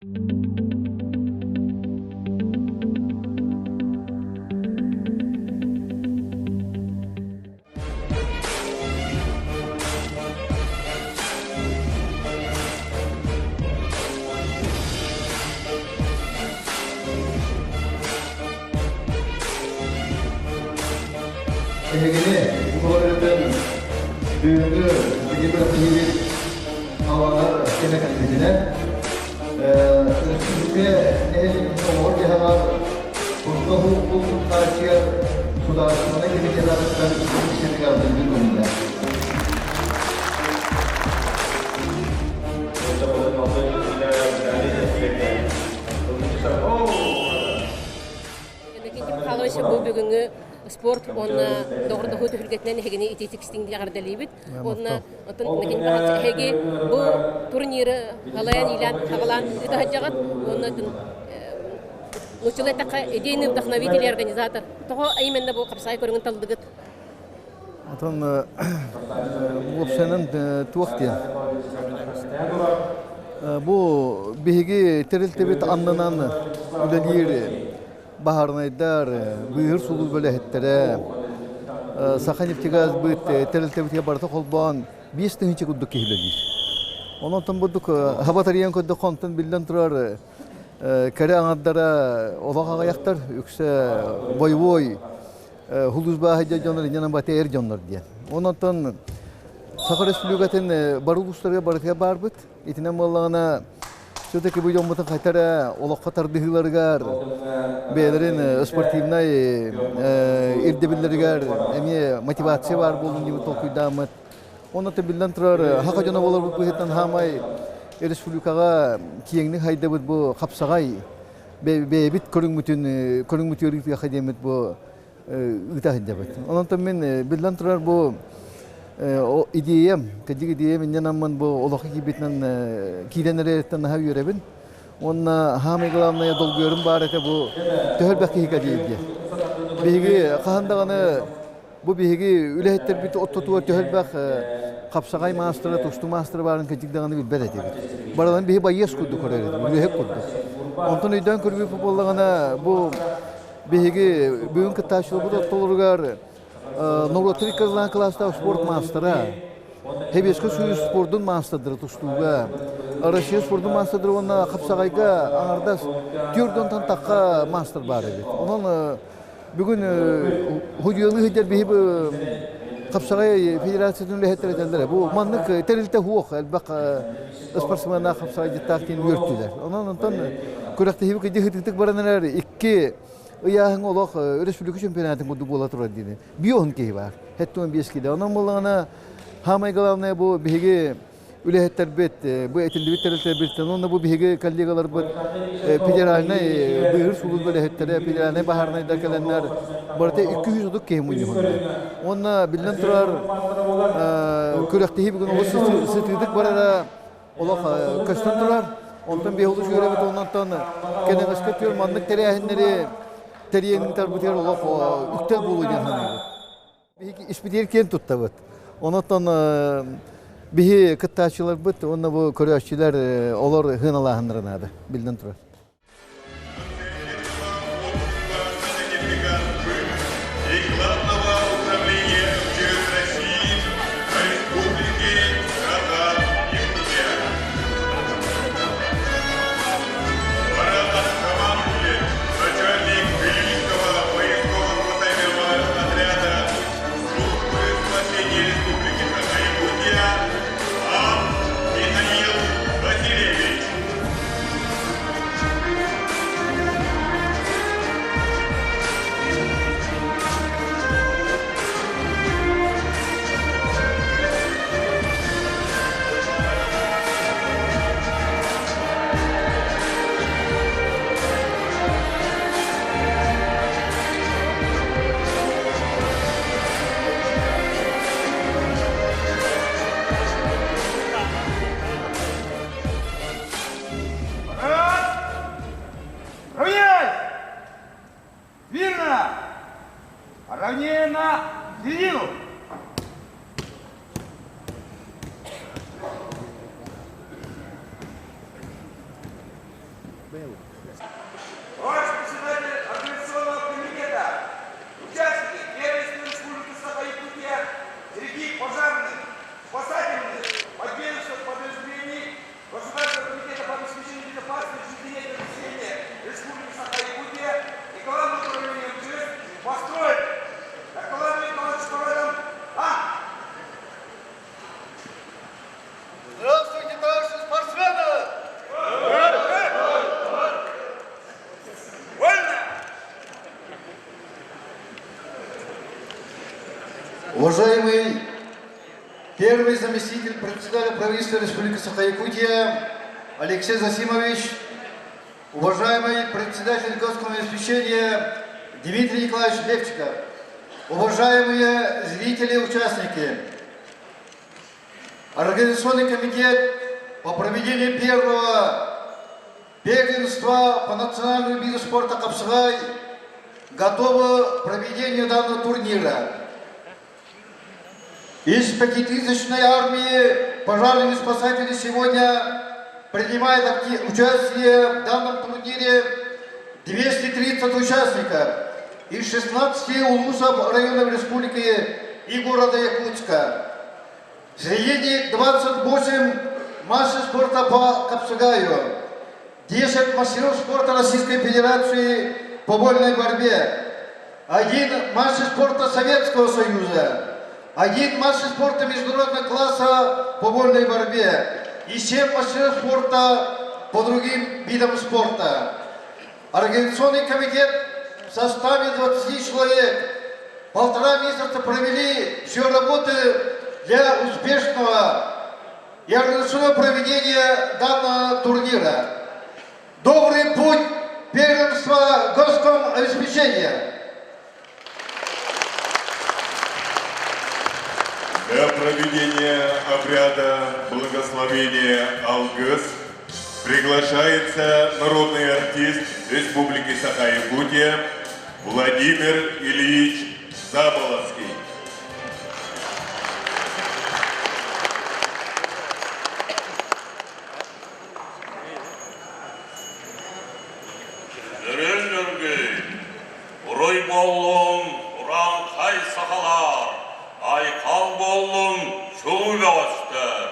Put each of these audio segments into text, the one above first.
Sevgili Uğur'un düğünü gibi havalar gene kalitesine Türkiye Uğur Cihalar Kurtlu Hukuk Karşıya Sudarısına gibi cezalarından bir şey yazdığı bir konuda. Bu bugünkü sport ona doğru da hutu hürgetlen hegeni ititik stingli gardalibit ona otun nekin bahçe hegi bu turniri halayan ilan havalan itahajagat ona uçulay taka edeni вдохновитель организатор того именно bu kapsay көрүнгөн талдыгыт Atan bu opsiyonun tuğakti. Bu bihigi teriltebit anlanan ülelir baharnaydar buyur sulu böyle hettere sakan iftigaz bit teriltebit barta kolban biz de hiç kudduk kihledir. Onun tam budduk hava tariyan kudduk kontan bilden turar kare anadara olağa ayaktar yoksa boy Huluz bahçe canları yanına batı er canlar diye. Ondan Sakar Respublikaten baruluşlara barıya barbıt. İtine mallarına şuradaki bu yombatın kaytara olak katar dihillergar. Beylerin sportivna irdebillergar. Emiye motivasyon var bulun gibi tokuydamat. Ondan da bilden turar haka canavarlar bu hetten hamay Respublikaga kiyengni haydabıt bu kapsagay. Bebit körüngmütü akademet bu ıtahidabat. Ondan men bilden turar bu o ideyem, kecik ideyem inanamman bu olakı gibitten kilenleretten ha yürebin. Onna hameglamnaya dolguyorum barete bu töhölbeki hikayeydi. Bigi kahandagana bu bigi ülehetler bit ottotuwa töhölbek kapsagay masterı, tostu masterı barın kecik dagana bilber edi. Baradan bigi bayes kuddu koreredi, ülehek kuddu. Ondan öйдөн körüp futbollagana bu Bihigi bugün kıtaşlı bu doktorlar Novotrika kızlan klasta sport mastera. Hebeski suyu sportun masterdır tustuga. Araşıyor sportun masterdır ona kapsagayga anardas Türk'den tan takka master var idi. Onun bugün hücumlu hüccar bihi kapsagay federasyonun lehetlerler. Bu manlık terilte huok elbak sportsmana kapsagay taktin yürüttüler. Onun tan kurakta hibi ki hıtık baranlar iki Iyahın olaq Respublika Şampiyonatın kudu bola turar dini. Biyohun kehi var. Hettuğun bir eskide. Onun bulağına hamay galavnaya bu bihigi ülehetler bet, bu etildi bitterilter bitten. Onda bu bihigi kalligalar bu federaline buyur sulul böyle hettere federaline baharına dakelenler barate 200 oduk kehi munyuhun. Ona bilden turar kürektehi bugün o sıtırdık barara olaq kaçtan turar. Ondan bir oluş görevet ondan kene başka tüyor manlık tereyahinleri Teriyenin tarbutiyar olaq üktel bulucan hanıydı. Bihi ispitiyer kent tuttabat. Ondan bihi kıttaşçılar bit, onda bu koreaşçılar olur hınalahınlarınadı. Bilden turar. Равнее на середину. Товарищ председатель Организационного комитета, участники Первенства Республики Саха-Якутия среди пожарных, спасательных, поддерживающих подразделений Государственного комитета по обеспечению безопасности жизнедеятельности населения Республики Саха-Якутия и главным управлением МЧС построить докладывает товарищ Парадом Здравствуйте, товарищи спортсмены! Вольно! Уважаемый первый заместитель председателя правительства Республики Саха-Якутия Алексей Засимович, уважаемый председатель Государственного обеспечения Дмитрий Николаевич Левчиков, уважаемые зрители и участники, Организационный комитет по проведению первого первенства по национальному виду спорта Капсагай готовы к проведению данного турнира. Из 5000-ной армии пожарных и спасателей сегодня принимает участие в данном турнире 230 участников из 16 улусов районов республики и города Якутска. Среди них 28 мастеров спорта по Капсагаю, 10 мастеров спорта Российской Федерации по вольной борьбе, 1 мастер спорта Советского Союза, 1 мастер спорта международного класса по вольной борьбе и 7 мастеров спорта по другим видам спорта. Организационный комитет в составе 20 человек 1,5 месяца провели все работы для успешного и организационного проведения данного турнира. Добрый путь первенства Государственного обеспечения. Для проведения обряда благословения Алгыс приглашается народный артист Республики Саха-Якутия Владимир Ильич Заболоцкий. Урой боллун, уран хай сахалар, айқал боллун, шулы бөстер.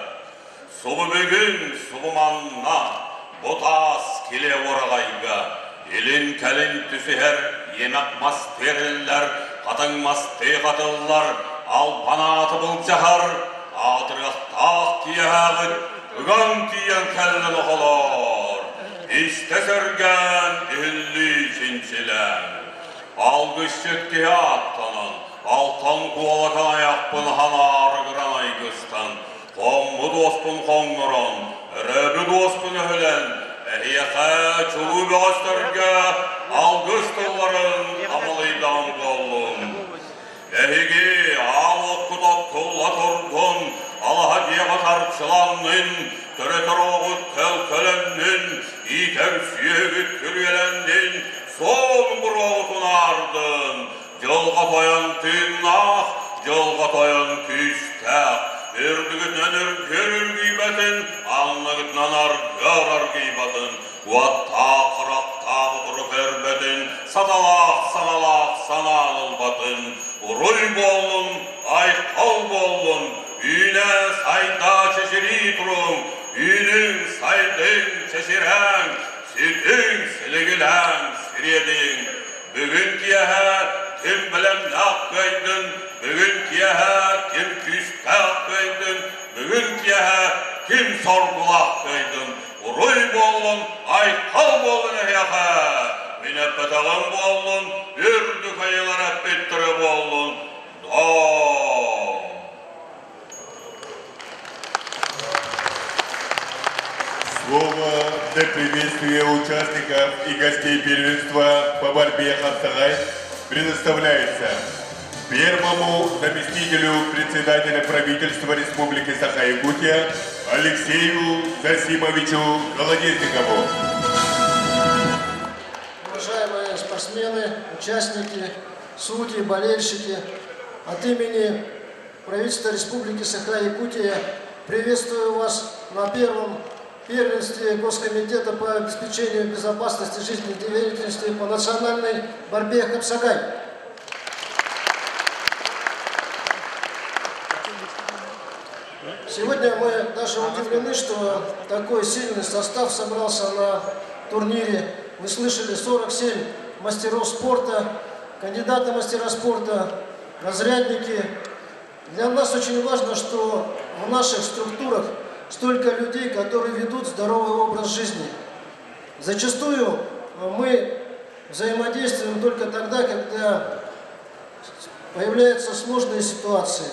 Сулы бүгін сулыманна, бұтас келе орағайға. Елін кәлін түсігер, емек мас терілер, қатың мас тейқатылар, ал банаты бұл жағар, адырық тақ киягыд, үган тиен кәлін оғылар. İstesörgen illi çinçilen, algış çötke attanın, altan kuvalakan ayakpın hanar granay gıstan, kommu dospun konguran, röbü dospun öhülen, ehiyeke çulu göstörge, algış tılların amalıydan kollun. Ehigi alık kutat tulla turdun, Allah'a diye katarçılanın, töretör oğut tel kölennin, İter süyegit küryelennin, son bir oğutun ardın. Jılga toyan tünnah, jılga toyan küstek. Ürdügütnenir görür gıybetin, anlıgıtnanar görer gıybetin. Vatta kırakta oturup erbetin, satalak sanalak sananıl batın. Uruy bollun, aykal bollun, üne sayda çeşiri turun. Üyünün saydın çeşiren, sütün siligilen siriyedin. Bugün kiyehe kim bilen nakkaydın, bugün kiyehe kim küstakkaydın, bugün kiyehe kim sorgulakkaydın. Uruy bollun, aykal bollun ehyahe, münebbetağın bollun, ürdük ayılar hep bittiri bollun. Слово для приветствия участников и гостей первенства по борьбе Капсагай предоставляется первому заместителю председателя правительства Республики Саха-Якутия Алексею Засимовичу Колодезникову. Уважаемые спортсмены, участники, судьи, болельщики, от имени правительства Республики Саха-Якутия приветствую вас на первом первенстве Госкомитета по обеспечению безопасности жизнедеятельности по национальной борьбе «Хапсагай». Сегодня мы даже удивлены, что такой сильный состав собрался на турнире. Вы слышали, 47 мастеров спорта, кандидаты в мастера спорта, разрядники. Для нас очень важно, что в наших структурах столько людей, которые ведут здоровый образ жизни. Зачастую мы взаимодействуем только тогда, когда появляются сложные ситуации.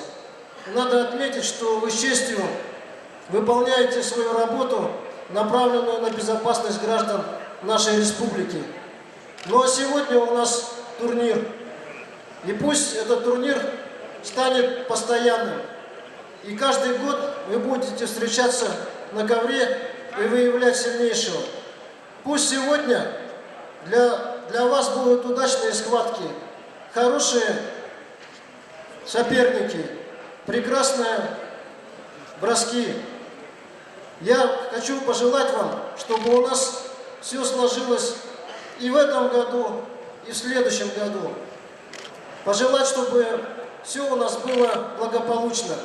Надо отметить, что вы с честью выполняете свою работу, направленную на безопасность граждан нашей республики. Ну а сегодня у нас турнир. И пусть этот турнир станет постоянным. И каждый год вы будете встречаться на ковре и выявлять сильнейшего. Пусть сегодня для вас будут удачные схватки, хорошие соперники, прекрасные броски. Я хочу пожелать вам, чтобы у нас все сложилось и в этом году, и в следующем году. Пожелать, чтобы все у нас было благополучно.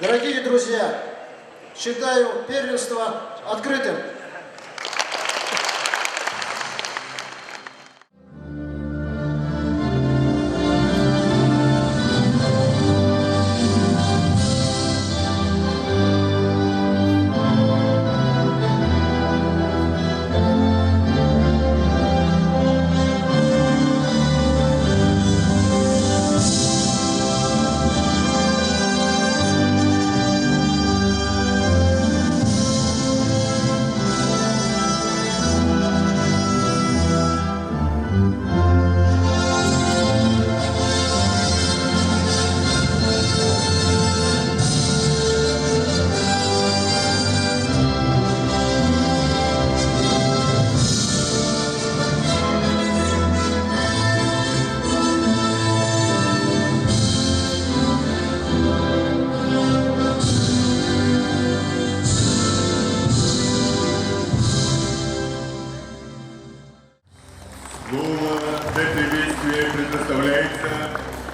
Дорогие друзья, считаю первенство открытым.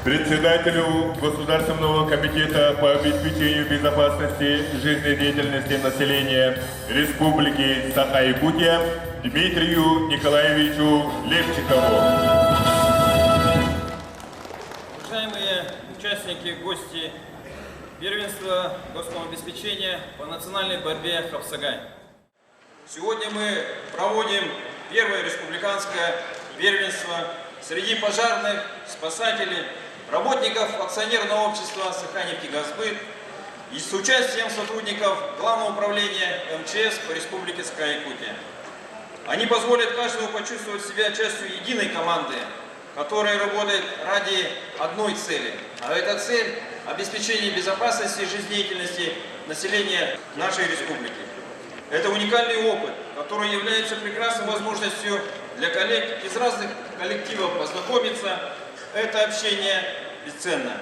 Председателю Государственного комитета по обеспечению безопасности жизнедеятельности населения Республики Саха-Якутия Дмитрию Николаевичу Левчикову. Уважаемые участники, гости первенства Госкомобеспечения по национальной борьбе «Хапсагай». Сегодня мы проводим первое республиканское первенство среди пожарных, спасателей, работников акционерного общества «Саха-Нефтегазбыт» и с участием сотрудников Главного управления МЧС по Республике Саха-Якутия. Они позволят каждому почувствовать себя частью единой команды, которая работает ради одной цели. А эта цель – обеспечение безопасности и жизнедеятельности населения нашей республики. Это уникальный опыт, который является прекрасной возможностью для коллег из разных коллективов познакомиться. Это общение бесценно.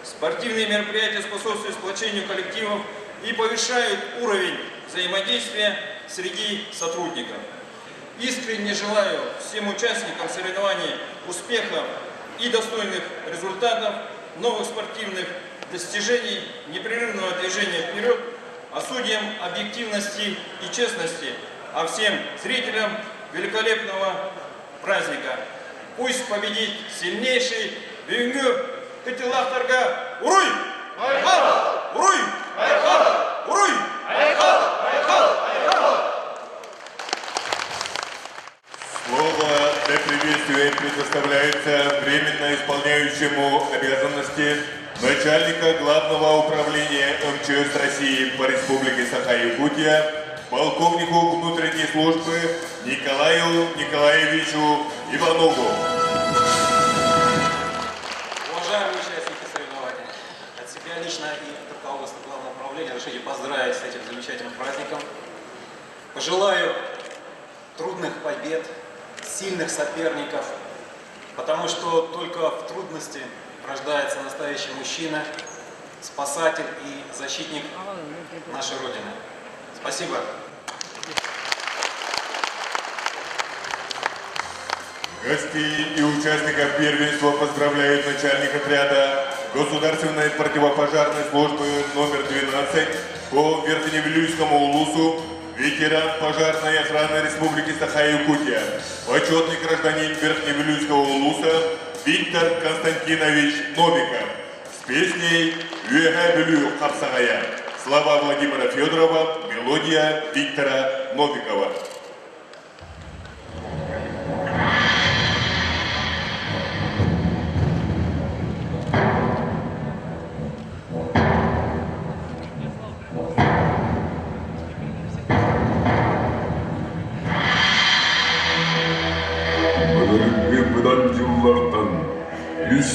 Спортивные мероприятия способствуют сплочению коллективов и повышают уровень взаимодействия среди сотрудников. Искренне желаю всем участникам соревнований успехов и достойных результатов, новых спортивных достижений, непрерывного движения вперед, а судьям объективности и честности, а всем зрителям великолепного праздника. Пусть победит сильнейший. Бюнгю Катилахтарга Уруй! Уруй! Уруй! Слово для приветствия предоставляется временно исполняющему обязанности начальника Главного управления МЧС России по Республике Саха-Якутия, полковнику внутренней службы Николаю Николаевичу Иванову. Уважаемые участники соревнований, от себя лично и от руководства Главного управления разрешите поздравить с этим замечательным праздником. Пожелаю трудных побед, сильных соперников, потому что только в трудности рождается настоящий мужчина. спасатель и защитник нашей Родины. Спасибо. Гостей и участников первенства поздравляют начальник отряда Государственной противопожарной службы номер 12 по Верхневилюйскому улусу, ветеран пожарной охраны Республики Саха-Якутия, почетный гражданин Верхневилюйского улуса Виктор Константинович Новиков с песней «Юэга Белю Хапсагая». Слова Владимира Федорова, мелодия Виктора Новикова.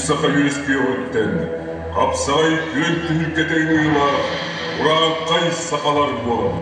Саха юреске өттен, қапсай күн түнілкетен ұйла, ұран қай сақалар болам.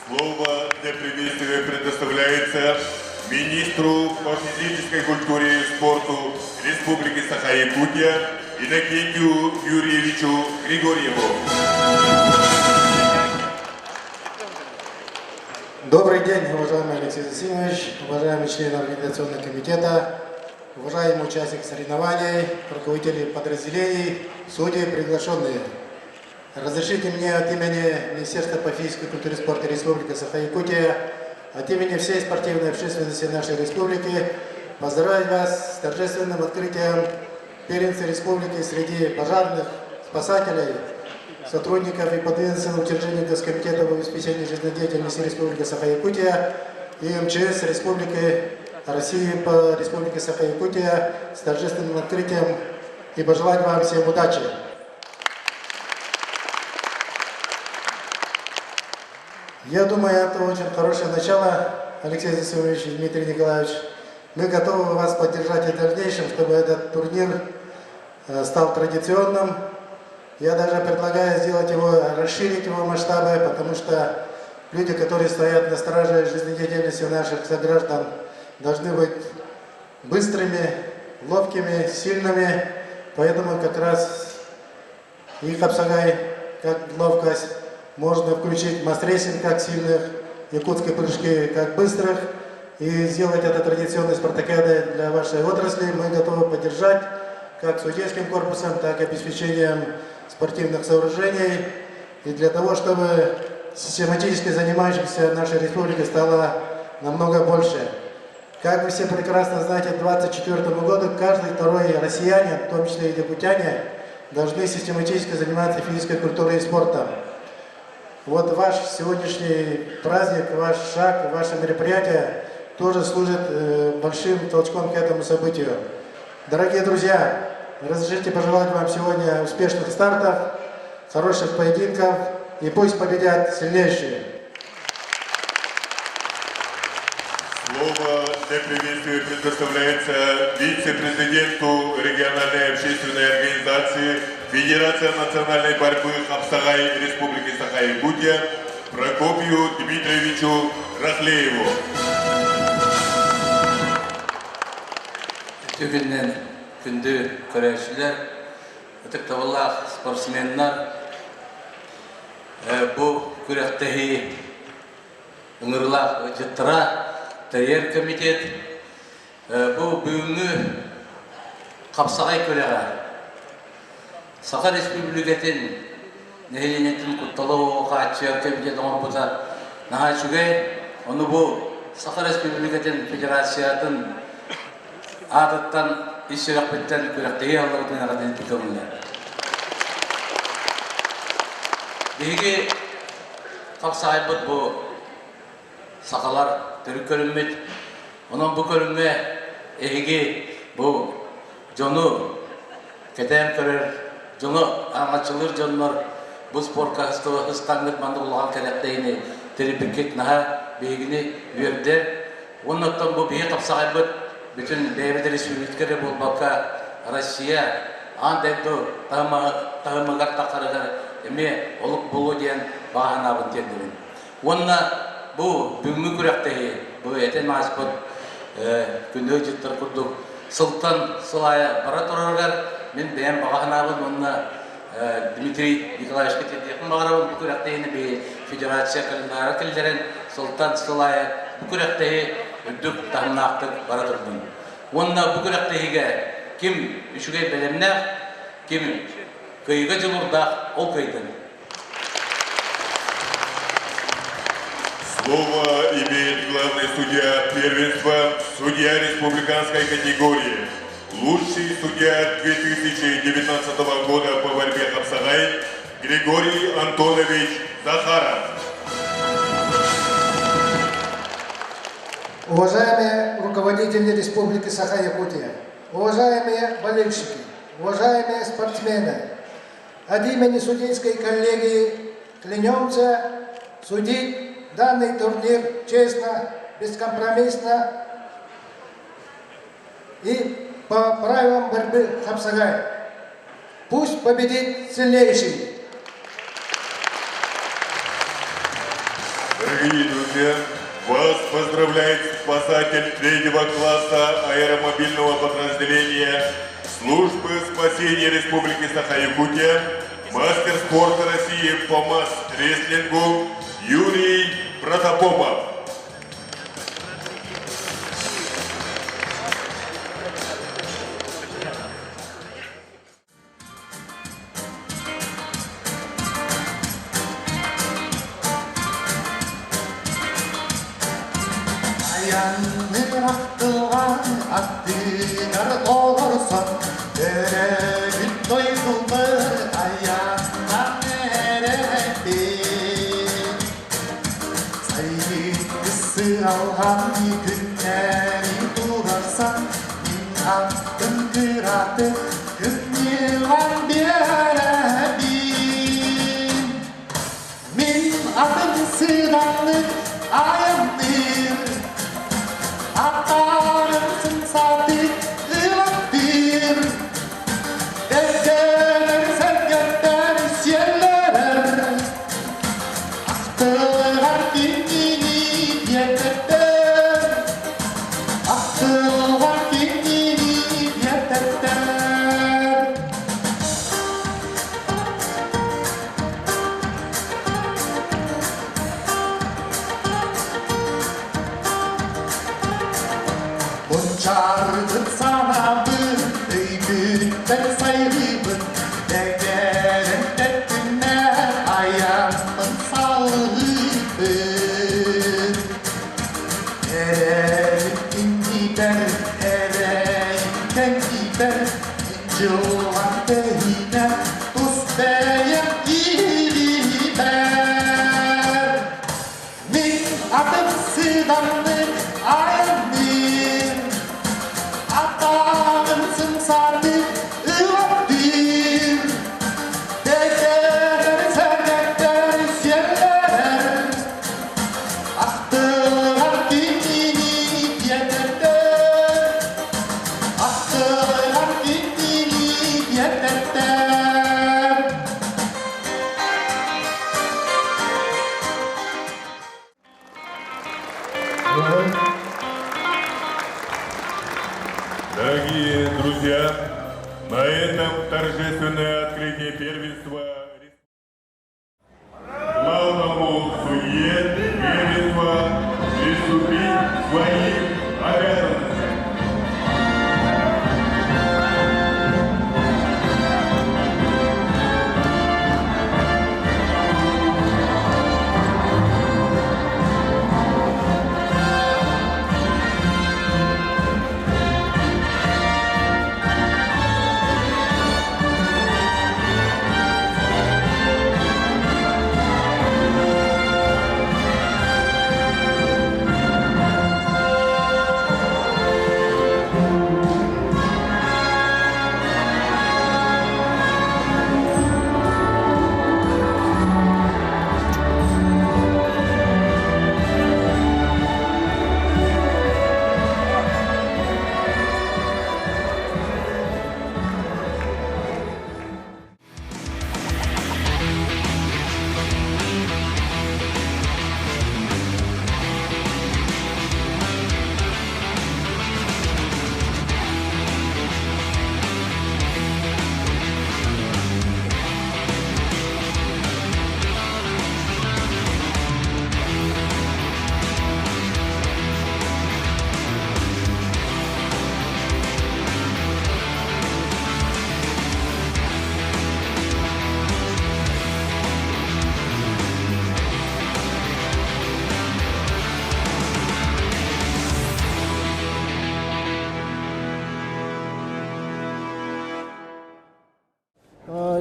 Слово для приветствия предоставляется министру по физической культуре и спорту Республики Саха-Якутия Иннокентию Юрьевичу Григорьеву. Добрый день, уважаемый Алексей Засимович, уважаемые члены организационного комитета, уважаемые участники соревнований, руководители подразделений, судьи, приглашенные. Разрешите мне от имени Министерства по физической культуре и спорту Республики Саха-Якутия, от имени всей спортивной общественности нашей республики поздравить вас с торжественным открытием первенства республики среди пожарных, спасателей, сотрудников и подведомственных учреждений Госкомитета по обеспечению жизнедеятельности Республики Саха-Якутия и МЧС Республики России по Республике Саха-Якутия с торжественным открытием и пожелать вам всем удачи. Я думаю, это очень хорошее начало, Алексей Засимович и Дмитрий Николаевич. Мы готовы вас поддержать и в дальнейшем, чтобы этот турнир стал традиционным. Я даже предлагаю сделать его, расширить его масштабы, потому что люди, которые стоят на страже жизнедеятельности наших сограждан, должны быть быстрыми, ловкими, сильными. Поэтому как раз их Хапсагай, как ловкость, можно включить мастрейсинг как сильных, якутские прыжки как быстрых, и сделать это традиционной спартакиадой для вашей отрасли. Мы готовы поддержать как судейским корпусом, так и обеспечением спортивных сооружений. И для того, чтобы систематически занимающихся в нашей республике стало намного больше. Как вы все прекрасно знаете, к 2024 году каждый второй россиянин, в том числе и якутяне, должны систематически заниматься физической культурой и спортом. Вот ваш сегодняшний праздник, ваш шаг, ваше мероприятие тоже служит большим толчком к этому событию. Дорогие друзья, разрешите пожелать вам сегодня успешных стартов, хороших поединков и пусть победят сильнейшие. Слово для приветствия предоставляется вице-президенту региональной общественной организации Федерация национальной борьбы Хапсагай Республики Саха-Якутия Прокопию Дмитриевичу Рахлееву. Төгіннен күнді көрәшілер, ұтықтавалақ спортсменнар, бұл күрәқтәхи ұңырлақ жыттыра Тарьер комитет, бұл бүгінгі Қапсағай көреға Саха Республикатын нәйленетін құтталау қатшияр комитет оңыр бұта наға чүгей, оны бұл Саха Республикатын федерациятын адыттан ишірақ біттен көрәқтегі аллағытын ағадын бүтімілер. Деге Қапсағай бұд бұл Сақалар түрі көрінмет. Оның бұл көрінме әйге бұл жоны кәтән көрір, жоны аңатшылыр жонлар бұл спортқа хыстаңдық манды ұлған кәләқтейіне теребікет наға бейгіне өрдер. Оннаттан бұл бейі Қапсағай бұд bütün devlet resimlikleri bulmakka Rusya andaydı tahımıgar takarıgar eme olup bulu diyen bağanabın tendirin. Onunla bu büyümü kürekteyi bu eten maspot günde cıttır kurduk Sultan Sılaya para turargar men beğen bağanabın onunla Dmitri Nikolaevich Ketetiyakın bağırabın bu kürekteyini bir federasya kalendara kilderen Sultan Sılaya bu kürekteyi üddük tahımnaqtık bara turdun. Onunla bu kürekteyiga kim üşüge belemnaq, kim kıyıga cılurdaq, ol kıydın. Слово имеет главный судья первенства, судья республиканской категории, лучший судья 2019 года по борьбе Хапсагай Григорий Антонович Захаров. Уважаемые руководители Республики Саха-Якутия, уважаемые болельщики, уважаемые спортсмены, от имени судейской коллегии клянемся судить данный турнир честно, бескомпромиссно и по правилам борьбы Хапсагай. Пусть победит сильнейший. Дорогие друзья, вас поздравляет спасатель 3-го класса аэромобильного подразделения Службы спасения Республики Саха-Якутия, мастер спорта России по масс-рестлингу Юрий Протопопов. Ayanır aktılan attığlar olursan Öreğin doyduğunu ayanlar neredir Saygısı alhan günleri durarsan Min hakkın kıratı gün yılan bir Min adım sıranlık ayanır Atarımsın sadık ılaktır Dergeler sergetler isyeller Aktılar dinini yeterler Aktılar dinini yeterler Çağırdım sana bir öyküden sayrıbın Değeren dertine ayağımın sağlığı Ereğin gider, ereğinden gider İnci olan behine, dost beyen gider Min adım sıdanlık ayanır Atarımsın sadık ılaktır Değerler sergetler isyeller Aktılar dinini yeterler Aktılar dinini yeterler Дорогие друзья, на этом торжественное открытие первенства главному судье первенства приступить к своим обязанностям.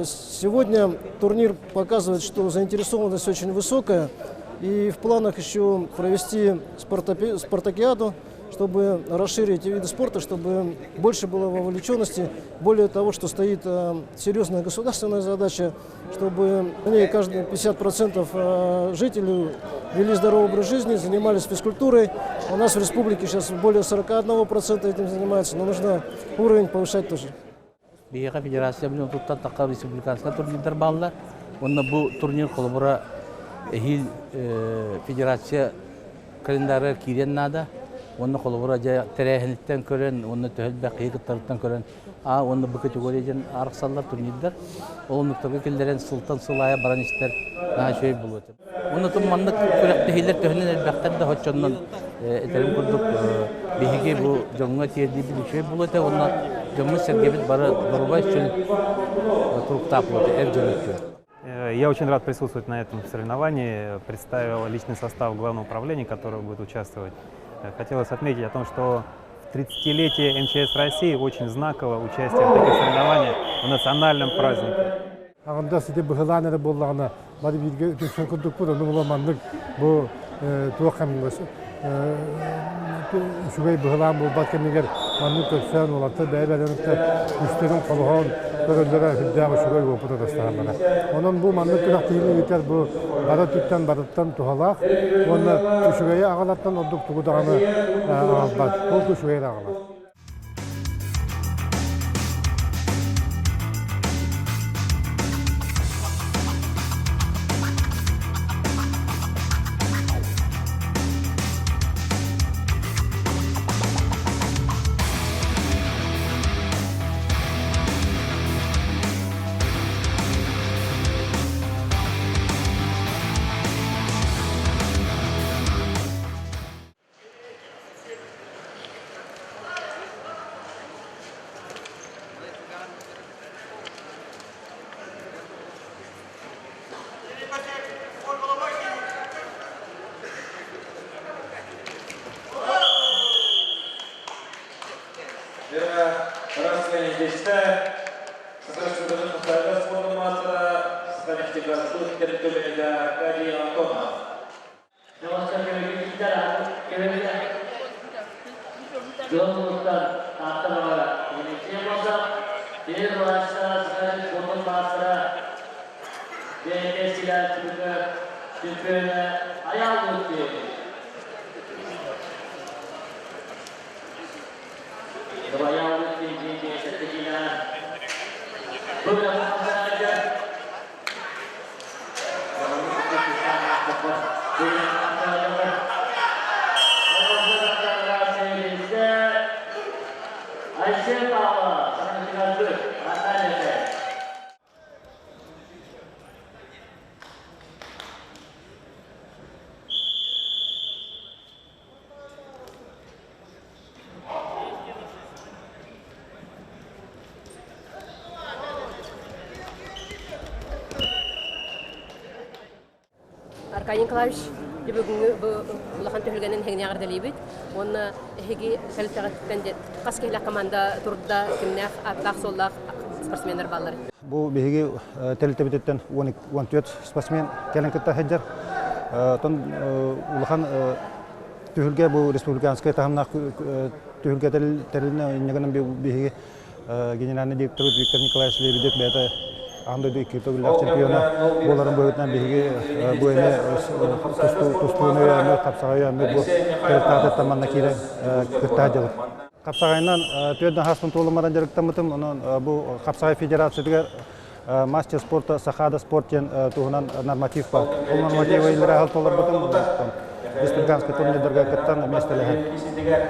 Сегодня турнир показывает, что заинтересованность очень высокая. И в планах еще провести спартакиаду, чтобы расширить виды спорта, чтобы больше было вовлеченности. Более того, что стоит серьезная государственная задача, чтобы в ней каждые 50% жителей вели здоровый образ жизни, занимались физкультурой. У нас в республике сейчас более 41% этим занимается, но нужно уровень повышать тоже. Бияка федерация белән туттан такка республикасында турнирлар балла. Онда бу турнир колбора федерация календарь кирен нада. Onu koluburaca terehlilikten kören, onu töhülbek yıkıtlarından kören, onu bu kategoriyacın arıksallar turnirler. Onu tabi kilderen Sultan Sıla'ya baran işler daha şey buluyor. Onu tutmanlık körekte hiler töhülün elbekler de hoşçondan eterim kurduk. Bihigi bu jonga tiyediği bir şey buluyor. Onu jonga sergebit bara durubay için turukta buluyor, jönütüyor. Я очень рад присутствовать на этом соревновании. Представил личный состав Главного управления, который будет участвовать. Хотелось отметить о том, что в 30-летие МЧС России очень знаково участие в таких соревнованиях в национальном празднике. Ағында сізде бұғыланы да болғаны, бады бірге түкшін күрдік бұл, оның оламандық бұл туақ қамыңыз. Шугай бұғылан бұл баткемегер маңның көпсен олатты бәйбәлінікті үстерін қолуған көрілдері хүлдағы шугай опыты дастағанлары. Оның бұл маңның күрақтығыны етер бұл бара түттен барыттан туғалақ, оны шугайы ағалаттан ордық тұғыдағаны ағалбад. Бұл шугайы ағалат. Аркадий Николаевич, бүгінгі бұлақан төхілгенін хегіне ағырдалейбет. Оны хеге кәліттіғаттен қаскелі команда тұрда кімнәқ, аттақ, соллақ спортсменер балар. Бұл беге тәлітебеттен 14 спортсмен кәлін күтті хеджер. Улахан төхілге бұл республиканская тағымнақ төхілге тәліне негінің беге генеральный директор Виктор Николаевич Лебедев бәді андайды киртогуллах чемпиона боларын бөйтінен беге бөйіне тұстуыны өйәмі, қапсағай өйәмі бұл кірттағы таманна кейлі күрттағы жылы. Қапсағайынан түйеден хаспын толымадан жарықтамытым, бұл Қапсағай федерациядығы мастер спорта, сахада спорттен туғынан норматив бар. Бұл нормативы елдері ағыл толар бұтым, республиканский турнирдерге кіттан местелеген.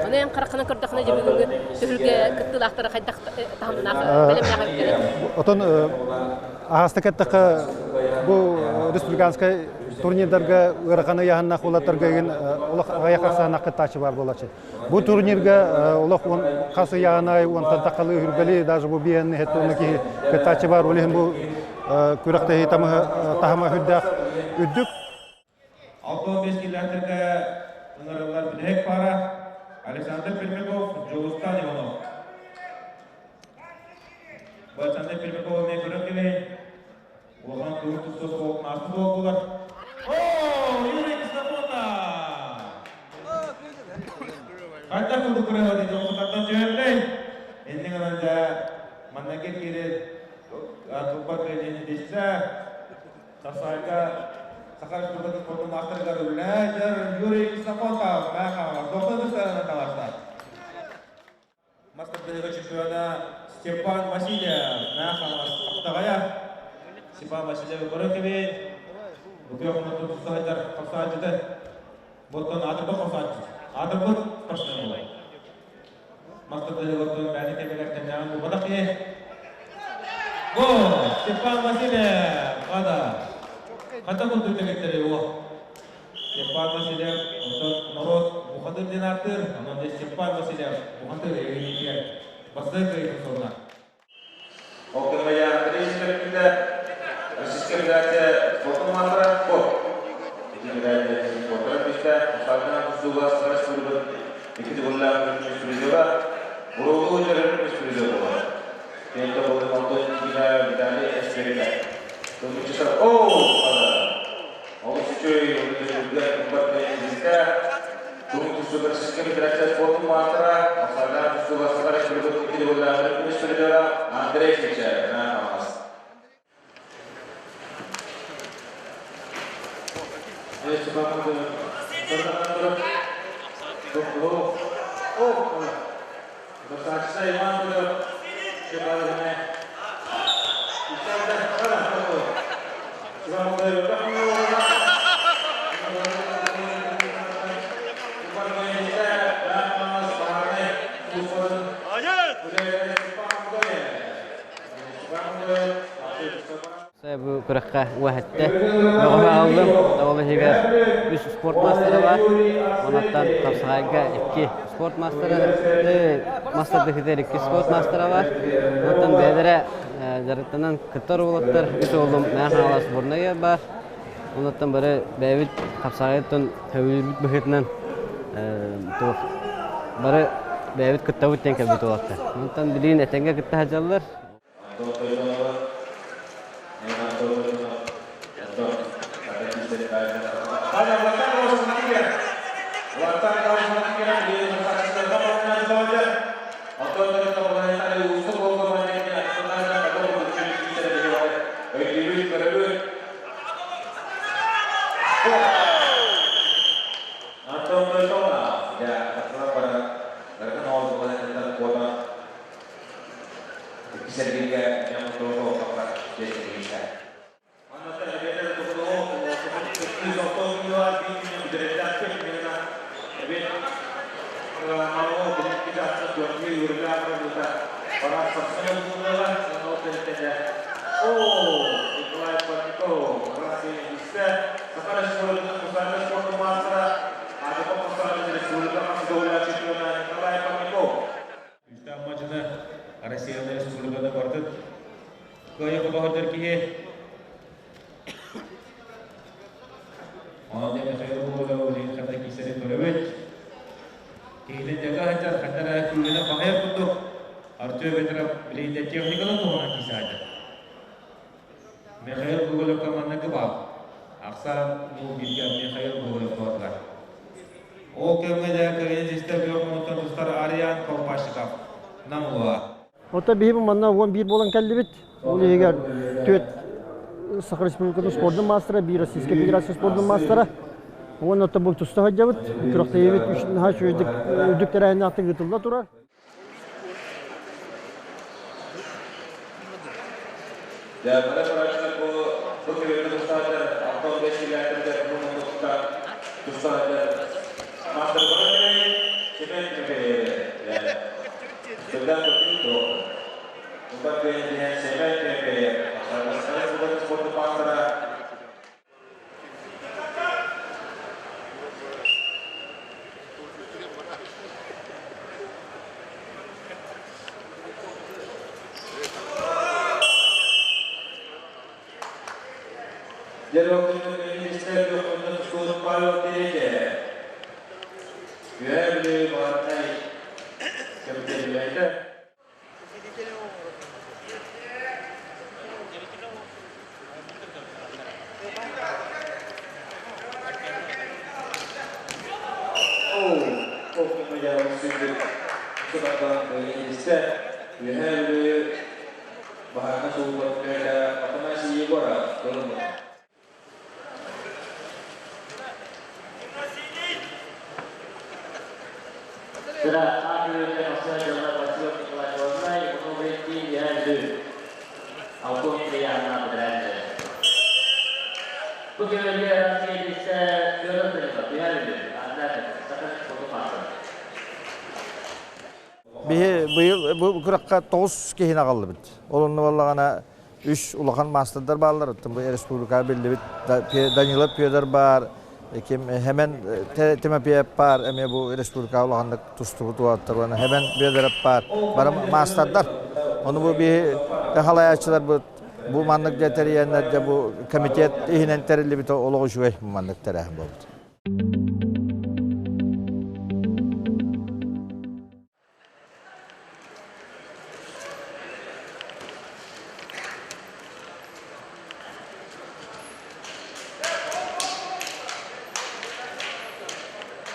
Оны ең қарақынан көрдіқіне жемігінгі түхілге кітті лақтары қайдақ тағымынағы бәлемнағы өткеледі. Отын ағасты кәттіқі бұл республиканский турнирдерге ұрақаны яғыннақ олаттарға еген олық аяқақсағына қыттачы бар болачы. Бұл турнирге олық қасы яғынай, онтан тақылы үргілі, даже бұл бейінні хетті оны ке қыттачы бар. Олығын бұл көріқті тағыма хүддәқ үддік. 6-15 километрге ыңырылар білек пара. Александр Пермяков, Джоустан Иванов. Александр Пермяков мен көріп келейін. Оған көріп тұсыз олқын асты болдылар. Юрий Кистапонда! Қайта күлді көріп өтеді, оңсықтардан жөндей. Енден ғананда маңнакет керет, тұлпар кредені дешті. Тасайға Сахар Республикасы спортының авторлары Ләжер Юрий Кистапонтов, Мәхамов, 90-ны талаштар. Мастер бөлігі чемпионы Степан Васильев, Мәхамов, Қаптағая. Степан Васильев көрекемен. Бүкіл құнытын тұстағайдар қапсағайдыды. Бұттың Адырбұт қапсағайды. Адырбұт başlayan olay. Maktadı ortadan beni temelerken devam bu kadar ki. Gol! Stepan Vasilyev! Kada! Kata kontrol teknikleri o. Stepan Vasilyev, ondan Narod Muhadır Dinartır, ondan Stepan Vasilyev, Muhadır Eğitim Basır Kayıtın sonuna. Oklamaya Reis'te Российская Федерация спортом мастера спорт. Федерация спорта bizde Mustafa Kusuva Savaş Kulübü ikili gollar üstünlüğü Burulu Hocaların üstünlüğü var. Kendi golü kontrol ettiğine bir tane espride. Dördüncü sıra Oluşuyor yolunda kumpatlayı bizde. Dördüncü Российская Федерация спортом мастера Mustafa Kusuva Savaş Kulübü ikili gollar üstünlüğü Andrei Şeker. Este vamos Saya bu kurakka wahatta Yoğun aldım. Doğru hiber 3 sport masterı var. Ondan kapsayga 2 sport masterı master'daki 2 sport masterı var. Ondan bedere jarıtından kıtar olatlar 3 oğlum Mehralas Bornaya var. Ondan biri Bevit kapsayetun tevhid bühütünden tuğ. Biri Bevit kıtavut tenke bit olatlar. Ondan bilin etenge kıtta hajallar. Россияның республикада бардық. Көйек бағыдыр кие. Онда мехайыр болуға олейін қата кейсері төлебет. Кейлі деға хатар қатара көйгені бағайып бұдық. Артуы бетірап білейді техниканы тоғына кейсі айды. Мехайыр болуға командығы бақ. Ақса бұл білген мехайыр болуға тоғыдылар. Ол көмгеде көйензістер бүйоқмұнықтан тұстар Ариан Колпашықав. Намуға. Ота бейбі манна 11 болан кәлді бет. Ол егер төт Сахар Республиканың спордың мастера, бір Российская Федерация спордың мастера. Оны ота бұл тұста ғадя бет. Күріқті ебет үшін хаш өйдіктер әйін ақтың ғытылда тұрар. Pada perasaan bu kira-kira ustazah atau besilatur dari rumah ustazah master berani siapa ya sudah begitu untuk kemudian siapa asal saya sudah sport pasar. Jadi waktu ini saya untuk sekolah palu tidak. Biar beli warnai seperti itu. Oh, kemudian sudah sebab ini saya biar beli bahan super kerja apa masih borang belum. Sudah akhirnya masa jalan pasir kelas online mengobrolkan dia dulu. Aku Triana berada. Bagaimana dia bisa jalan terlibat dia dulu. Anda sekarang foto pasang. Bu kurakka 9 kehine kaldı bit. Olunlu vallagana 3 ulakan masterlar bağlar. Bu Respublika belli bit. Danilo Piyoder var. Hemen temapiye var. Bu Respublika ulaganda tustu tuatlar. Hemen Piyoder var. Bara masterlar. Onu bu bir halayatçılar bu manlık deteriyenler bu komitet ihinen terili bit oluğu şüvey bu manlık terahim oldu.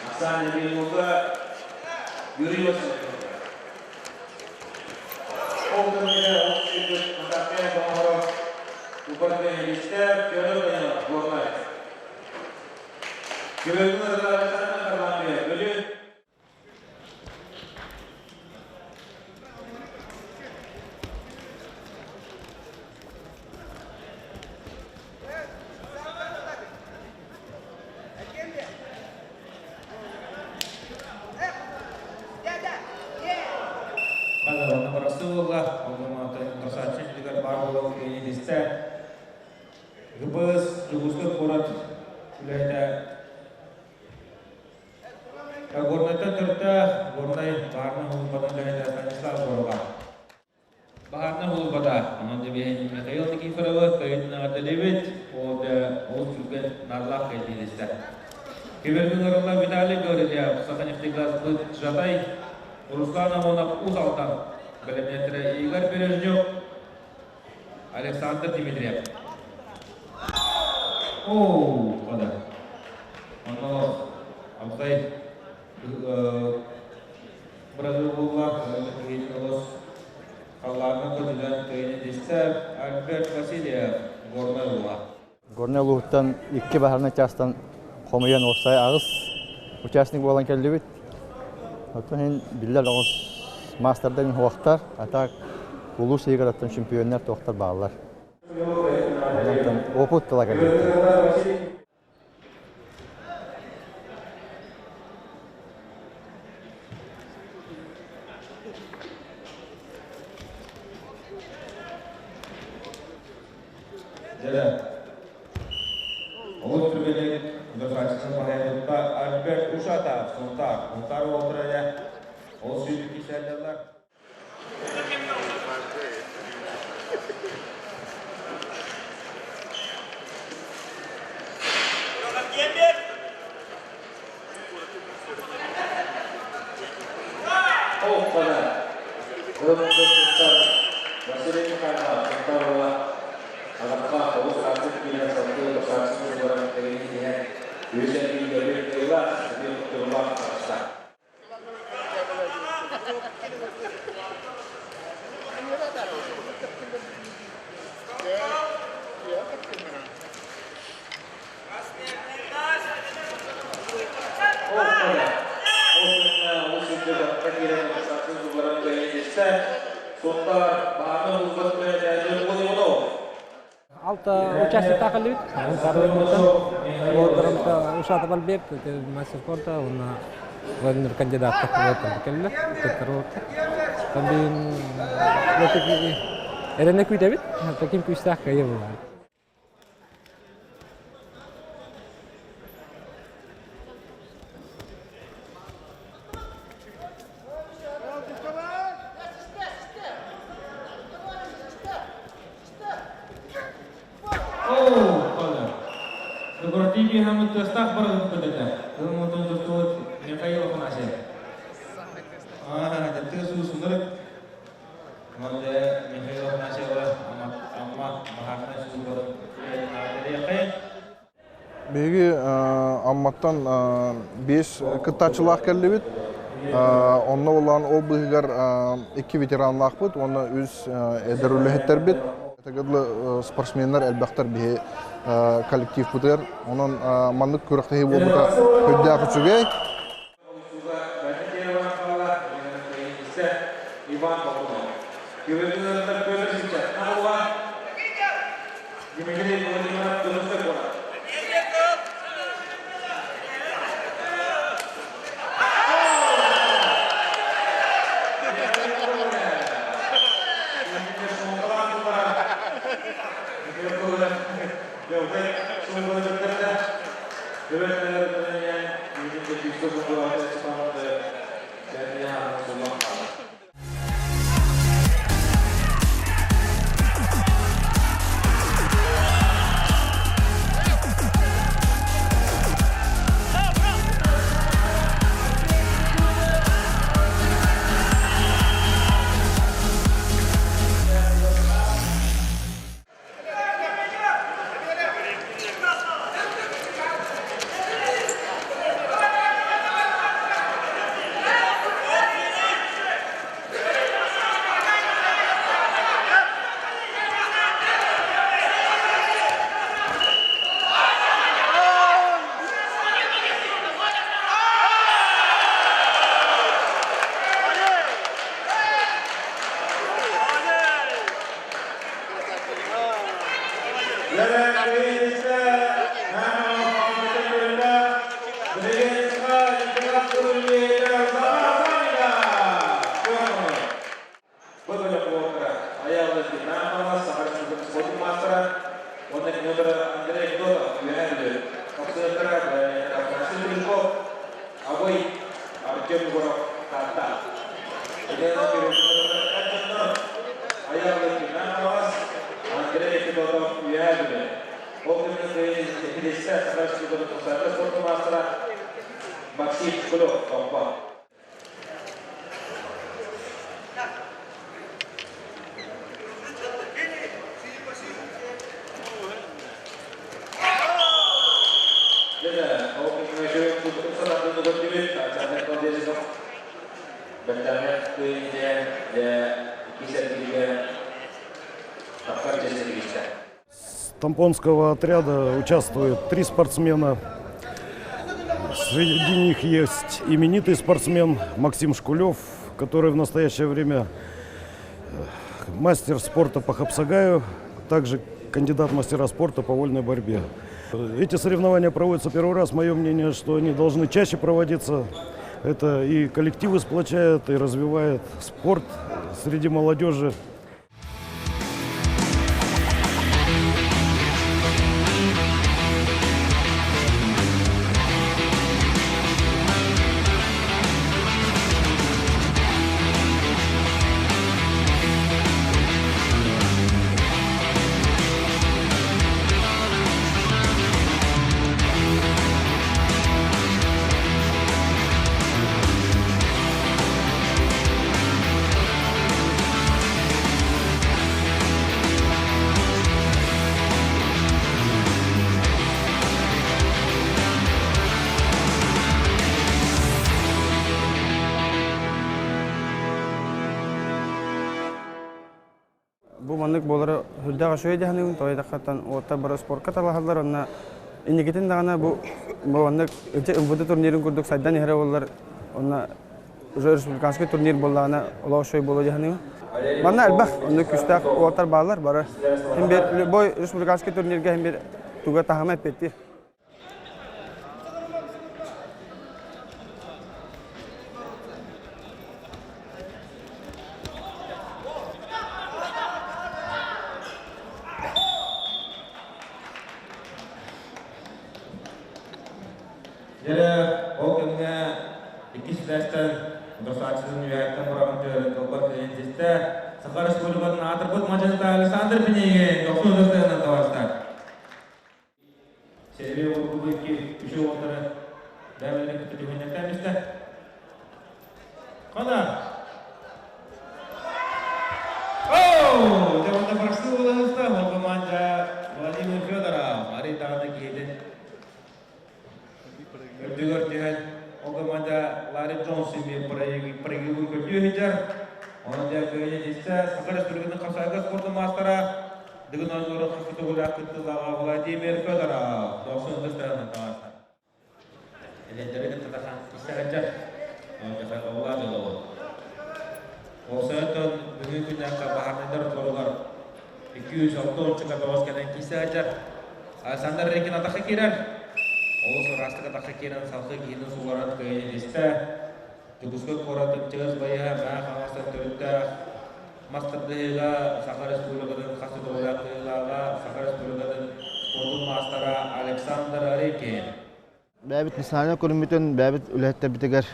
Hasan Emin yolda yürüyorsun. Olduğum yere 30 Antakya doğru yukarıda gelişte görüyorlar bunlar. Görüyorlar da kazanmıyor. Ölü. Александр Дмитриев. О, вода. Он Абзай Бразилия, Халларна Кодидан, Кенедистер, Альберт Васильев, Горнелуа. Горнелу'dan iki baharına çastan komuyan olsay ağız участник olan keldi bit. Hatta hen biller ağız master'dan hoqtar atak ulus sigarattan şampiyonlar toqtar bağlar. Ondan oput talaga geldi. Jadi, Oğuz Türbelik, Uzaklaştırın Mahayat'ta Albert Uşata, Suntar Oğuz'ya, Oğuz Türbelik işlerler. Oh, pada. Untuk Suntar, Vasily Mikhailov, Suntarova, Alapkah, Oğuz Artık Bilen Satı, Tosarsın Uzaran Tegini diye, Yüzen Bilgelir Teyla, Sedir Turban Aras'ta. Alta участие такали бит. Ордерымда ушата балбек, мастер спорта, он владимир кандидат вот келли, вот. Тамбин вот эренек бит бит, таким кустах кайы була. Противник हम तस्ताख पर होते थे तो मोटो दोस्तों ने कई लोग ना से जब तक सुंदर मध्य ने कई लोग ना से वाला अम्मा महात्मा सुंदर ये कई Begi ammattan 5 kıttaçılıq geldi bit. Onda olan ol bıhıgar 2 veteranlıq bit. Onda üz ederülühetler bit. Tağıdlı sportsmenler elbaqtar bihi kollektiv budur. Onun manlık körükteyi olmadı hödde akıçıgay. Иван Бакунов. Ювелирный Пётровича. Нахова. Дмитрий Владимирович Донцов. Тампонского отряда участвует 3 спортсмена. Среди них есть именитый спортсмен Максим Шкулев, который в настоящее время мастер спорта по хапсагаю, также кандидат в мастера спорта по вольной борьбе. Эти соревнования проводятся первый раз. Мое мнение, что они должны чаще проводиться. Это и коллективы сплочает, и развивает спорт среди молодежи. Bu manlık boları hülde aşıyor diye toy dakikatan orta bir spor katalahalar ona ingetin dağına bu manlık önce bu turnirin kurduk saydan yere bollar ona Respublikanski turnir bollana ola şoy bolu diye Bana elbak onu küstak orta bağlar bara hem bir boy Respublikanski turnirge hem bir tuga tahamet etti. Jadi, oknumnya ikislastan untuk saat ini ya kan orang itu kabar kelinci. Sekarang sepuluh bulan atribut macam itu Alexander Pinigin, doktor doktor nanti wasat. Sebenarnya waktu itu isu antara dalam ini kita diminta mesti. Mana? Oh, dia want berhasil ulang ustaz, waktu manja Vladimir Fyodorov, hari tahun ini. Juga dengan orang mana lari Johnson ni pergi ke dia hijar, orang dia kerja di sana. Sekarang sebenarnya kapsaga sport master dengan orang kita boleh kita lawan Vladimir Fyodorov, dosen besar nanti. Jadi kita terasa kisah aja, kita awal dulu. Orang itu punya kebahagiaan dari keluarga. 200 tahun cakap bawas kena kisah aja. Alexander Rekin atau kekiran. Олыс растыға таққакенен салқы кейінің суғарат көйіне десті. Жүгізгі қоратып чығыз байыға мәң қаңастан түрітті. Мастырдығыға Сақа Республикадан қасыды олақығыға Сақа Республикадан спортын мастара Александр Арекин. Бәбіт мисалына көрінбетін бәбіт үләттер бітігер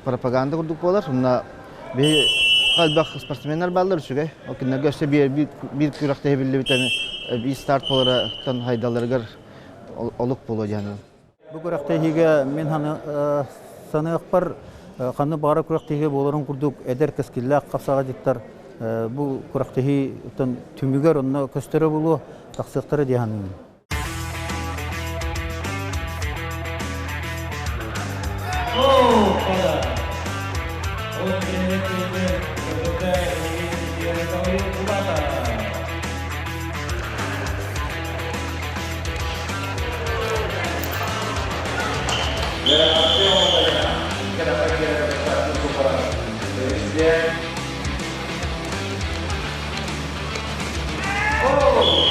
пропаганда құрдық болар. Мұна бей қалбақ спортсменler балдар үшігай. Окинна көшті бір күрақта ебілі бітәмі бір старт болары тан хайдаларығар олық болу жәні. Bu kuraktehiga men hani sanık par kanı bara kuraktehiga boların kurduk eder keskilla kapsaga diktar bu kuraktehi tan tümüger onu köstere bulu taksıktara diyanı. Oh, pada. Oh, ini berbeda ini dia tahu kubata. Ya, apa yang ada? Kenapa kita dapat super presiden? Oh,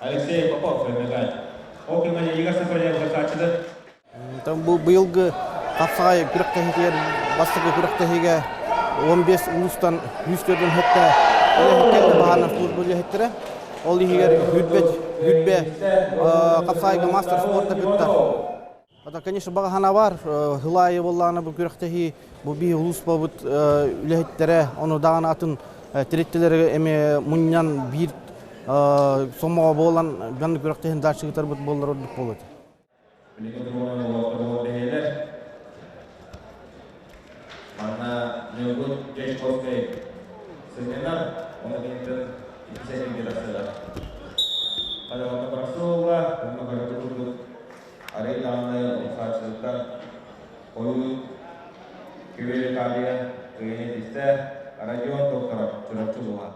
Алексей Попов предлагает. Окремане Игорь Сафарьев закачады. Бу быйылгы капсагай күрөктөгөр бастыгы күрөктөгө 15 улустан 100-дөн хетте эле баана футбол хеттере. Ол егер хүтбе капсагайга мастер спорта күттар. Ата конечно багана бар, хылайы болланы бу күрөктөгө бу би улус болбут үлехеттере, ону дагана атын тиреттелерге эме муньян бир сомого болан ган күрөктөгөн дачыгытар бут боллар болот. Mana nyebut James Cosplay seminar untuk saya ingin jelaskan. Pada waktu Rasulullah dan pada waktu hari lama usaha sultan olu kiri kalian kini bisa arajon dokter sudah tua.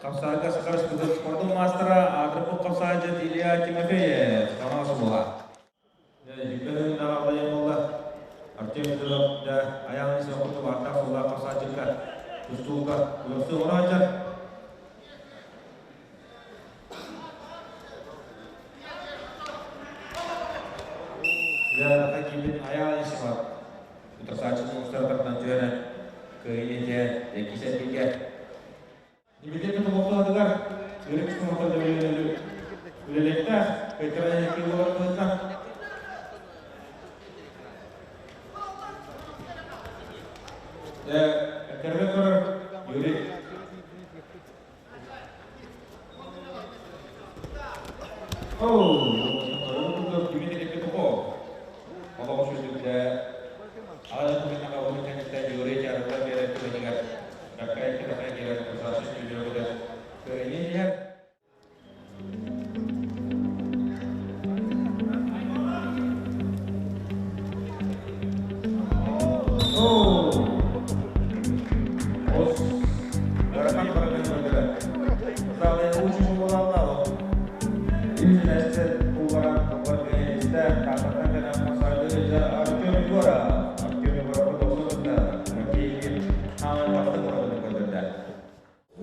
Kapsaga sekarang sudah sportu master Adrepuk Kapsaga Ilya Timofeyev sama semua. Jadi jika dalam banyak Allah artinya dalam ayam ini semua warta semua Kapsaga kan justru orang aja. Ya kaki bin ayam ini semua Kapsaga semua tertanjuan ke ini dia kisah tiga. Demikian untuk waktu dengar, jadi kita mau boleh lepas, kita yang keluar kita.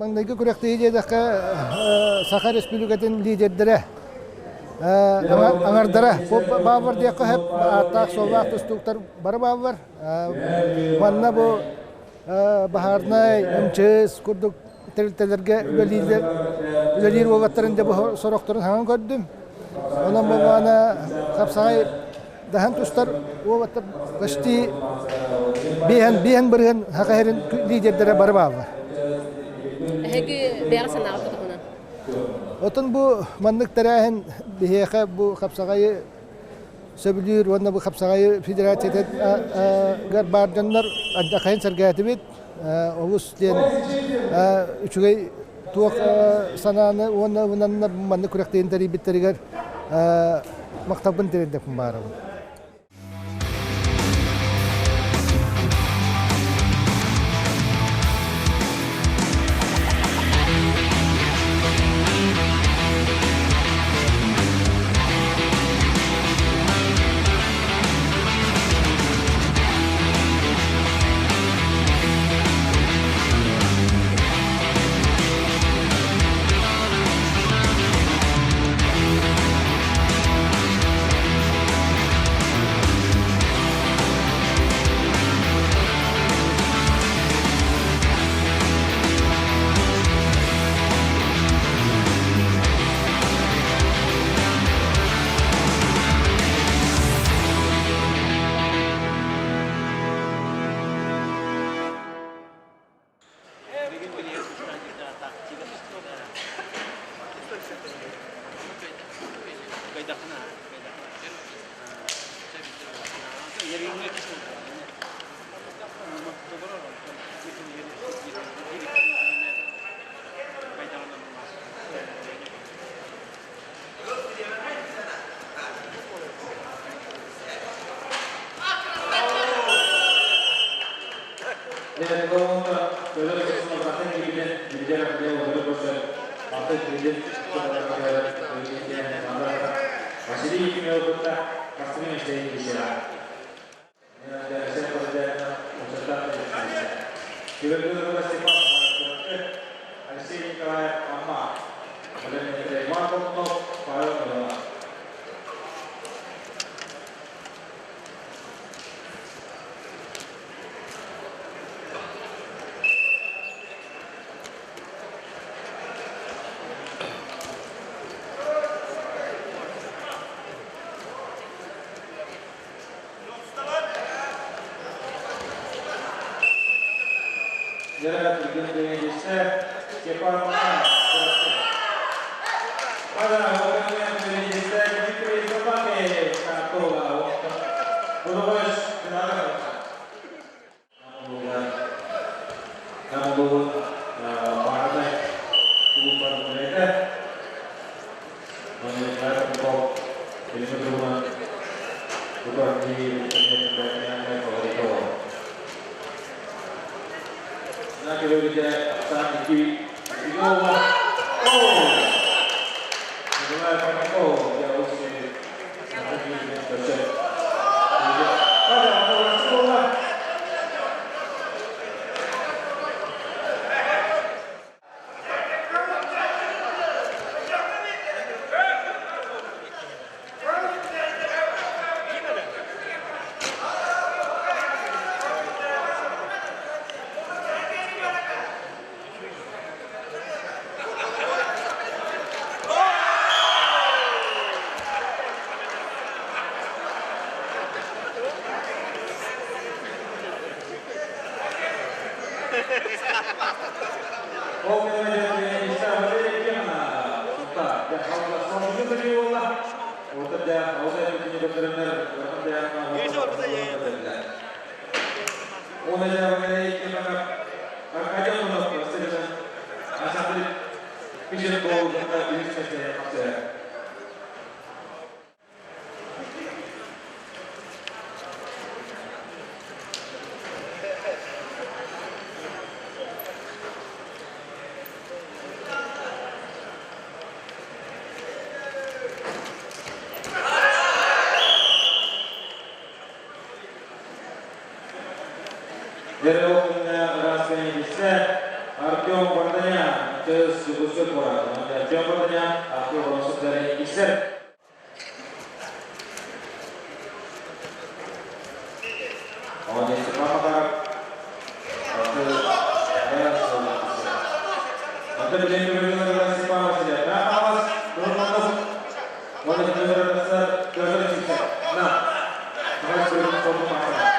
Маңдайгы күрәктеге дедәккә Саха Республикатын лидердәре аңардара бабыр дияқы хәп атақ солвақ тұстуқтар бары бабыр. Манна бұ Бахарнай, Өмчіз, күрдік тәрілтелерге үлелер олаттарында бұ сорақтарын хаңын көрдім. Онан бұл мана қапсағай дахан тұстар олаттар ғышти бейін бірген хақайрын лидердері бары бабыр. Әгі бәғі санағы тұтығына? Отын бұл маңдық тәрәхін бейеқі бұл қапсағайы сөбілер, онына бұл қапсағайы федерациятет бар жанлар қайын сәргәті бет. Олыс ден үшігей туақ сананы, онына маңдық күрәқтейін тәрі беттерігер мақтабын тәрендекін бары. Артем Бондарян, ТС Югославия. Артем Бондарян, актер masuk dari Iser. Oleh sebab ada beliau adalah sebab masih ada awas bermakna oleh negara besar negara Iser. Nah, harus berfokus masalah.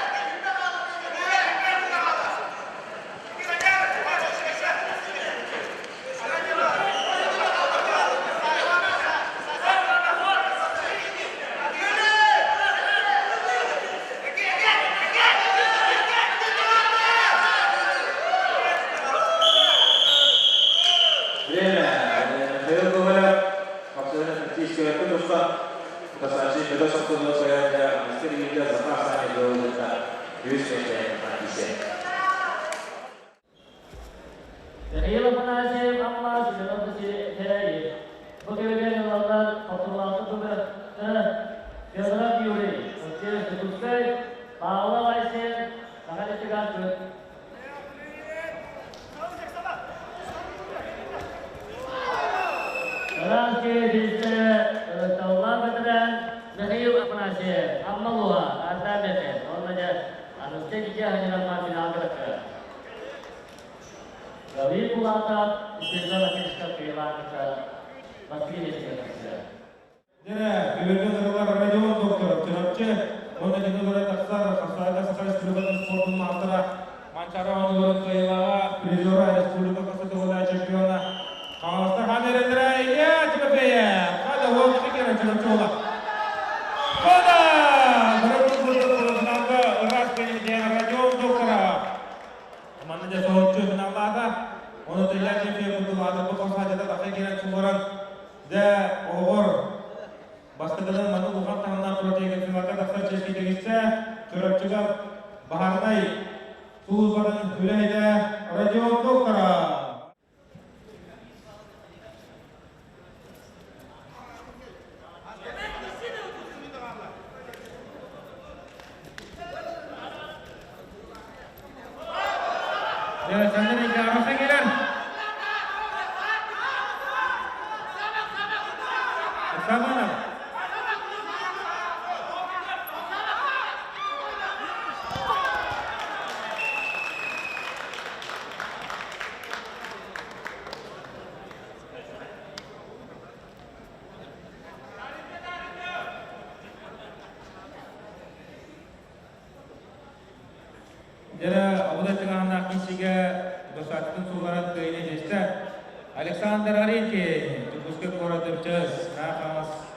Alexander Arinki, Tubuske Korodevches, Nafamas,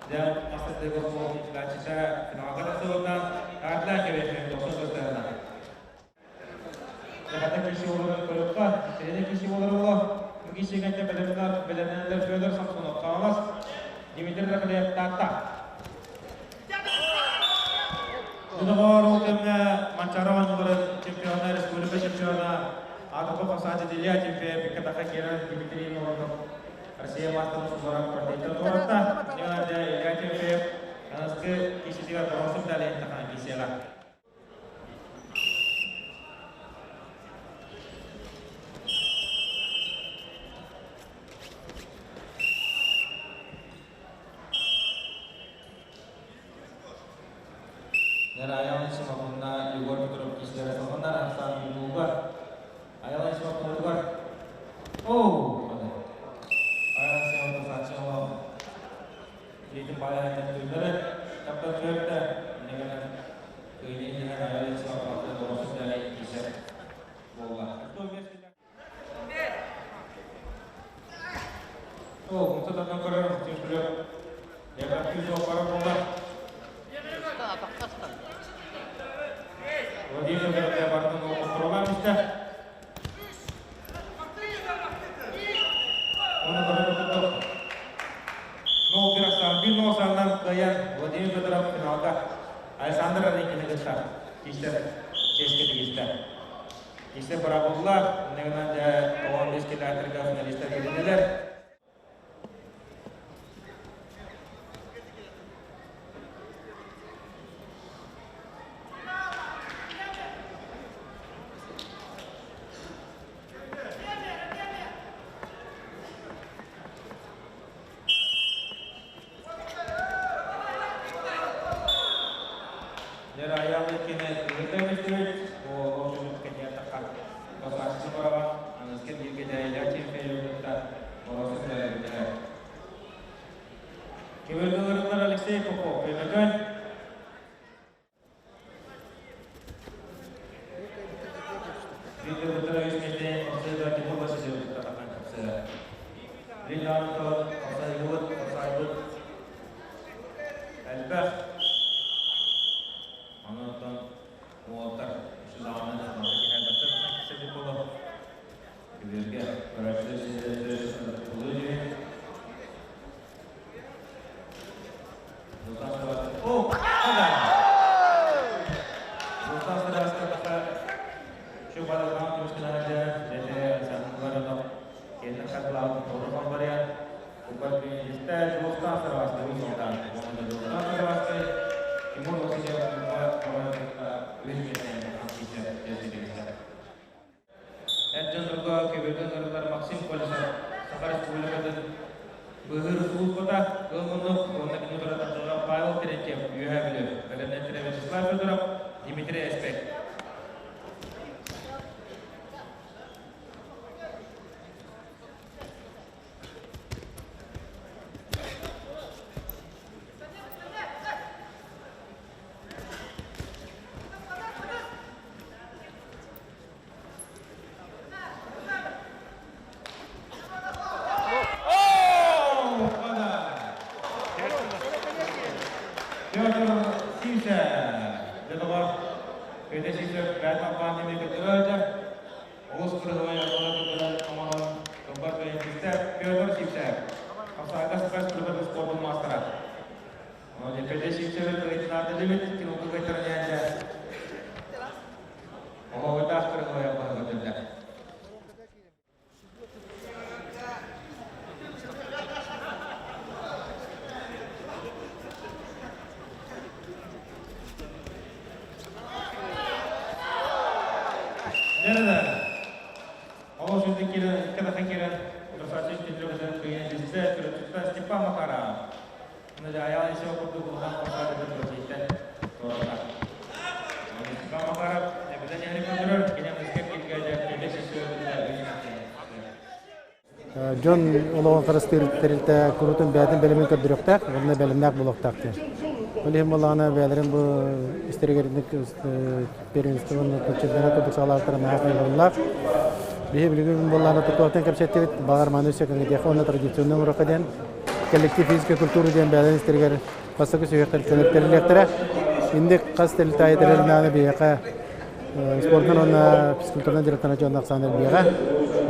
dan Master Degopo, Lachisa, Nagata Sultan, Atla Kevin, Dosso Stana. Kata kisi orang berlupa, jadi kisi orang kisi kan benar-benar Fedor Samsonov, Kawas, Dimitri Rakalev Tata. Sudah orang timnya Mancaron bercampion Respublika Champion. Atau apa saja dilihat JP kata kira Dimitri Norok Asia Master seorang pertandingan orang yang ada ya JP karena sekarang kisi tidak termasuk dalam tangan kisi lah. Dan ayam semua guna juga betul kisi dari sementara asal diubah. Ayah semua keluar. Oh, ayah semua tersaksi Allah. Jadi payah yang terjadi. Tapi kerja dengan Oğuz'dan görüyorum. Çünkü yakın yüz oparı buldu. Vladimir Fedorov barını oturulan işte. Onu da tuttu. No bir aksan bir no sandan kayan Vladimir Fedorov finalda Alexander Arenkin'i göster. İşte keşke işte. İşte bırakıldılar. Ondan da 15 kilometre finalistler geldiler. Алексей Попов, Пемегань. Видео второе измерение последовательно области делают Лиланто, Посайбут, Эльбех. Анатон, Уолтер, Шизаман, Хедбаттер, Сэдди Полов. Киберге, Парашюз, Луди. Oh, ada. Sultan sudah sekarang coba dalam terus aja. Jadi sangat baru kita kalau orang pemberian bukan kita Sultan serwas dari Sultan. Sultan serwas timur posisi buat orang lebih Ekjon juga kebetulan negara maksim kualitas sekarang 10 meter Быһыр суулпата ылмынып, онда кино тарататылган Павел Терентьев, Юхабилев, Галернеттере Вячеслав Федоров, Дмитрий Эспек. Степан Макаров. Надеялся еще курдук ухан посады berproject. Степан Макаров, обязательно рекомендую, кинем искать килгайда, предыдущий John olan karıştırıldı kurutun beyden bölümünü kördürüktük, bunu bölümler buluktaktı. Olayım olana beylerin bu istergerinlik perinstivun çempionat tutsalarları mahkayırlar. Bihi bilgin bollarına tutuqtan kapsattık, bağır manusya kanıdiye ona tradisyonun murakkadan kolektif fizik kültürü diyen beylerin isterger pasakı sürekli tanıtırlar. İndi qastel tayetlerine biyaka sportdan ona psikologdan direktana jonaq sanır biyaga.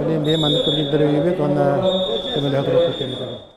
Olayım benim anlık kurgin dörüyübet ona temel hadroq ettiler.